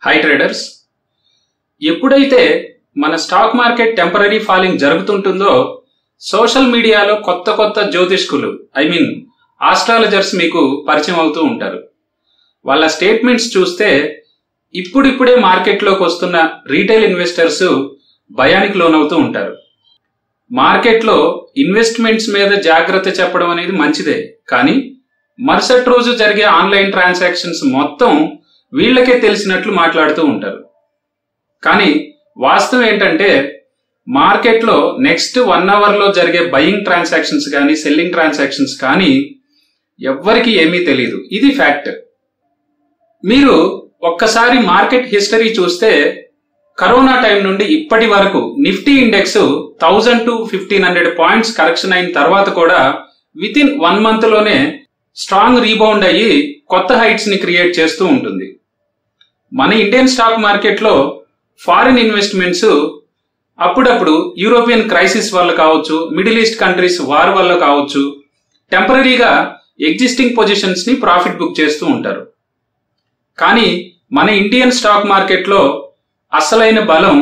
High traders, ఎప్పుడైతే మన stock market temporary falling జరుగుతుంటుందో సోషల్ మీడియాలో కొత్త కొత్త జ్యోతిష్కులు ఆస్ట్రాలజర్స్ మీకు పరిచయం అవుతూ ఉంటారు. వాళ్ళ స్టేట్మెంట్స్ చూస్తే ఇప్పుడిప్పుడే మార్కెట్లోకి వస్తున్న రీటైల్ ఇన్వెస్టర్స్ భయానికి లోనవుతూ ఉంటారు. మార్కెట్లో ఇన్వెస్ట్మెంట్స్ మీద జాగ్రత్త చెప్పడం అనేది మంచిదే, కానీ మరుసటి రోజు జరిగే ఆన్లైన్ ట్రాన్సాక్షన్స్ మొత్తం వీళ్ళకే తెలిసినట్లు మాట్లాడుతూ ఉంటారు. కానీ వాస్తవం ఏంటంటే మార్కెట్లో నెక్స్ట్ 1 అవర్లో జరిగే బయింగ్ ట్రాన్సాక్షన్స్ కానీ సెల్లింగ్ ట్రాన్సాక్షన్స్ కానీ ఎవ్వరికి ఏమీ తెలియదు. ఇది ఫ్యాక్ట్. మీరు ఒక్కసారి మార్కెట్ హిస్టరీ చూస్తే కరోనా టైం నుండి ఇప్పటి వరకు Nifty index 1000 to 1500 points correction అయిన తర్వాత కూడా విత్ ఇన్ 1 month లోనే స్ట్రాంగ్ రీబౌండ్ అయ్యి కొత్త హైట్స్ ని క్రియేట్ చేస్తూ ఉంటుంది. మన ఇండియన్ స్టాక్ మార్కెట్లో ఫారిన్ ఇన్వెస్ట్మెంట్స్ అప్పుడప్పుడు యూరోపియన్ క్రైసిస్ వల్ల కావచ్చు, మిడిల్ ఈస్ట్ కంట్రీస్ వార్ వల్ల కావచ్చు, టెంపరరీగా ఎగ్జిస్టింగ్ పొజిషన్స్ ని ప్రాఫిట్ బుక్ చేస్తూ ఉంటారు. కానీ మన ఇండియన్ స్టాక్ మార్కెట్లో అసలైన బలం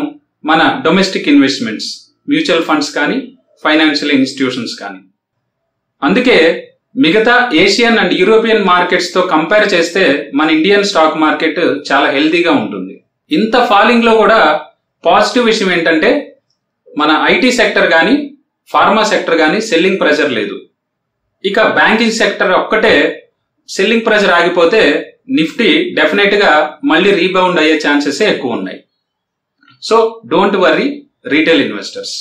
మన డొమెస్టిక్ ఇన్వెస్ట్మెంట్స్, మ్యూచువల్ ఫండ్స్ కానీ ఫైనాన్షియల్ ఇన్స్టిట్యూషన్స్ కానీ. అందుకే మిగతా ఏషియన్ అండ్ యూరోపియన్ మార్కెట్స్ తో కంపేర్ చేస్తే మన ఇండియన్ స్టాక్ మార్కెట్ చాలా హెల్తీగా ఉంటుంది. ఇంత ఫాలింగ్ లో కూడా పాజిటివ్ విషయం ఏంటంటే మన ఐటీ సెక్టర్ కానీ ఫార్మా సెక్టర్ కానీ సెల్లింగ్ ప్రెషర్ లేదు. ఇక బ్యాంకింగ్ సెక్టర్ ఒక్కటే సెల్లింగ్ ప్రెషర్ ఆగిపోతే నిఫ్టీ డెఫినెట్ గా మళ్ళీ రీబౌండ్ అయ్యే ఛాన్సెస్ ఎక్కువ ఉన్నాయి. So don't worry retail investors.